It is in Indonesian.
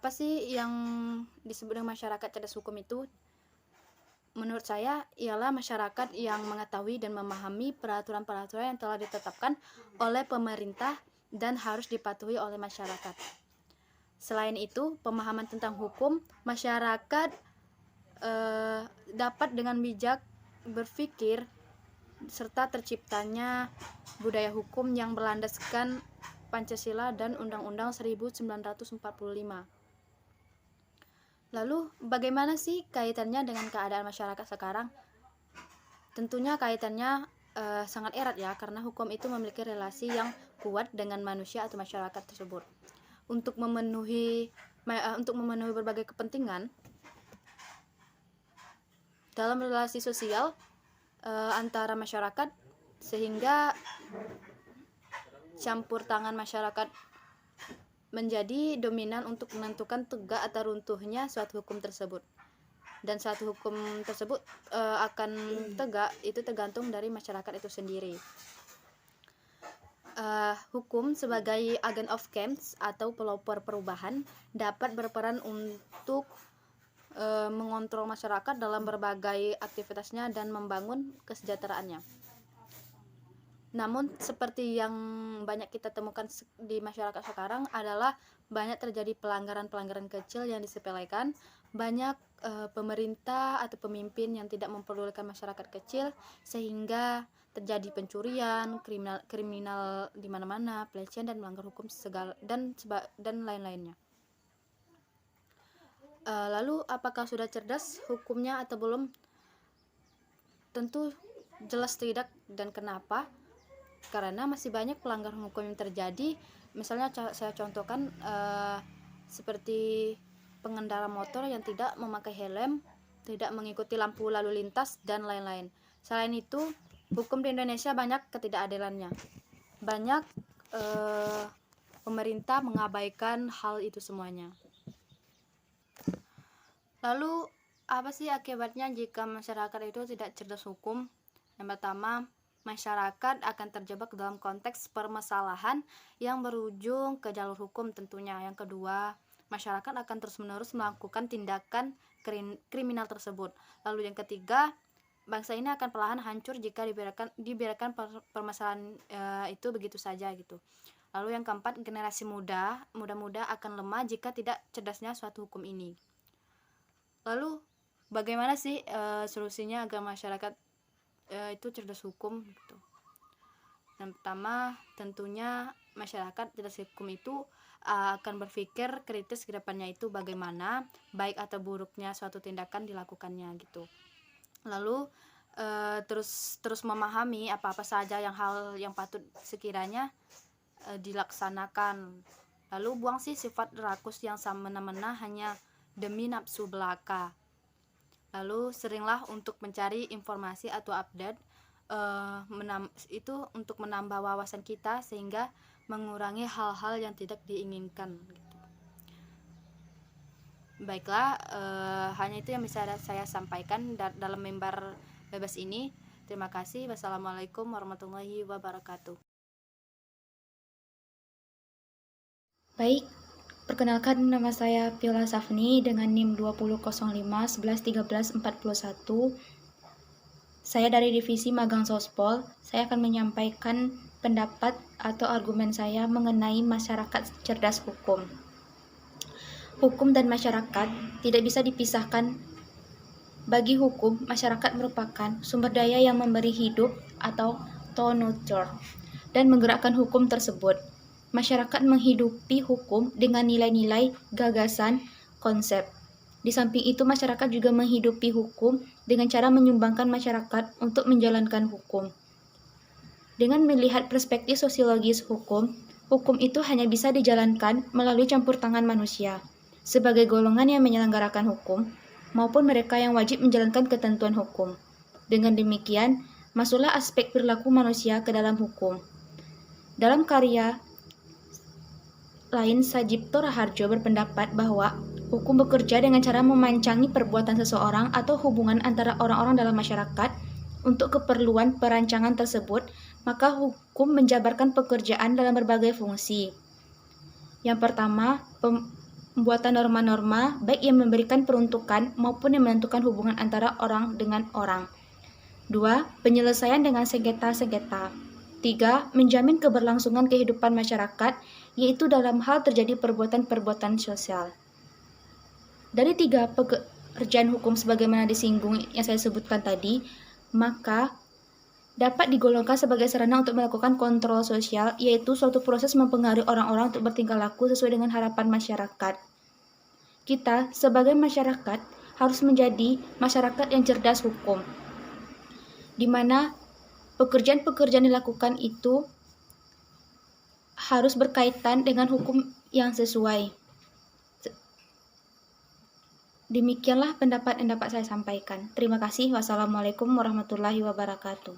Apa sih yang disebut dengan masyarakat cerdas hukum itu? Menurut saya ialah masyarakat yang mengetahui dan memahami peraturan-peraturan yang telah ditetapkan oleh pemerintah dan harus dipatuhi oleh masyarakat. Selain itu, pemahaman tentang hukum, masyarakat dapat dengan bijak berpikir serta terciptanya budaya hukum yang berlandaskan Pancasila dan Undang-Undang 1945. Lalu, bagaimana sih kaitannya dengan keadaan masyarakat sekarang? Tentunya kaitannya sangat erat ya, karena hukum itu memiliki relasi yang kuat dengan manusia atau masyarakat tersebut. Untuk memenuhi berbagai kepentingan dalam relasi sosial antara masyarakat, sehingga campur tangan masyarakat menjadi dominan untuk menentukan tegak atau runtuhnya suatu hukum tersebut. Dan suatu hukum tersebut akan tegak itu tergantung dari masyarakat itu sendiri. Hukum sebagai agent of change atau pelopor perubahan dapat berperan untuk mengontrol masyarakat dalam berbagai aktivitasnya dan membangun kesejahteraannya. Namun seperti yang banyak kita temukan di masyarakat sekarang adalah banyak terjadi pelanggaran-pelanggaran kecil yang disepelekan, banyak pemerintah atau pemimpin yang tidak memperdulikan masyarakat kecil sehingga terjadi pencurian, kriminal di mana-mana, pelecehan dan melanggar hukum segala dan lain-lainnya. Lalu apakah sudah cerdas hukumnya atau belum? Tentu jelas tidak, dan kenapa? Karena masih banyak pelanggaran hukum yang terjadi. Misalnya saya contohkan seperti pengendara motor yang tidak memakai helm, tidak mengikuti lampu lalu lintas, dan lain-lain. Selain itu, hukum di Indonesia banyak ketidakadilannya. Banyak pemerintah mengabaikan hal itu semuanya. Lalu, apa sih akibatnya jika masyarakat itu tidak cerdas hukum? Yang pertama, masyarakat akan terjebak dalam konteks permasalahan yang berujung ke jalur hukum tentunya. Yang kedua, masyarakat akan terus-menerus melakukan tindakan kriminal tersebut. Lalu yang ketiga, bangsa ini akan perlahan hancur jika dibiarkan permasalahan itu begitu saja gitu. Lalu yang keempat, generasi muda akan lemah jika tidak cerdasnya suatu hukum ini. Lalu bagaimana sih solusinya agar masyarakat itu cerdas hukum gitu? Yang pertama, tentunya masyarakat cerdas hukum itu akan berpikir kritis ke depannya itu bagaimana baik atau buruknya suatu tindakan dilakukannya gitu. Lalu terus memahami apa-apa saja hal yang patut sekiranya dilaksanakan. Lalu buang sih sifat rakus yang semena-mena hanya demi nafsu belaka. Lalu seringlah untuk mencari informasi atau update itu untuk menambah wawasan kita sehingga mengurangi hal-hal yang tidak diinginkan gitu. Baiklah, hanya itu yang bisa saya sampaikan dalam mimbar bebas ini. Terima kasih. Wassalamualaikum warahmatullahi wabarakatuh. Baik, perkenalkan nama saya Viola Safni dengan NIM 2005111341. Saya dari Divisi Magang Sospol. Saya akan menyampaikan pendapat atau argumen saya mengenai masyarakat cerdas hukum. Hukum dan masyarakat tidak bisa dipisahkan. Bagi hukum, masyarakat merupakan sumber daya yang memberi hidup atau to-nurture dan menggerakkan hukum tersebut. Masyarakat menghidupi hukum dengan nilai-nilai, gagasan, konsep. Di samping itu, masyarakat juga menghidupi hukum dengan cara menyumbangkan masyarakat untuk menjalankan hukum. Dengan melihat perspektif sosiologis hukum, hukum itu hanya bisa dijalankan melalui campur tangan manusia, sebagai golongan yang menyelenggarakan hukum, maupun mereka yang wajib menjalankan ketentuan hukum. Dengan demikian, masuklah aspek perilaku manusia ke dalam hukum. Dalam karya lain, Sajipto Raharjo berpendapat bahwa hukum bekerja dengan cara memancangi perbuatan seseorang atau hubungan antara orang-orang dalam masyarakat untuk keperluan perancangan tersebut, maka hukum menjabarkan pekerjaan dalam berbagai fungsi. Yang pertama, pembuatan norma-norma baik yang memberikan peruntukan maupun yang menentukan hubungan antara orang dengan orang. 2. Penyelesaian dengan sengketa-sengketa. 3. Menjamin keberlangsungan kehidupan masyarakat, yaitu dalam hal terjadi perbuatan-perbuatan sosial. Dari 3 pekerjaan hukum sebagaimana disinggung yang saya sebutkan tadi, maka dapat digolongkan sebagai sarana untuk melakukan kontrol sosial, yaitu suatu proses mempengaruhi orang-orang untuk bertingkah laku sesuai dengan harapan masyarakat. Kita sebagai masyarakat harus menjadi masyarakat yang cerdas hukum, di mana pekerjaan-pekerjaan dilakukan itu harus berkaitan dengan hukum yang sesuai. Demikianlah pendapat yang dapat saya sampaikan. Terima kasih. Wassalamualaikum warahmatullahi wabarakatuh.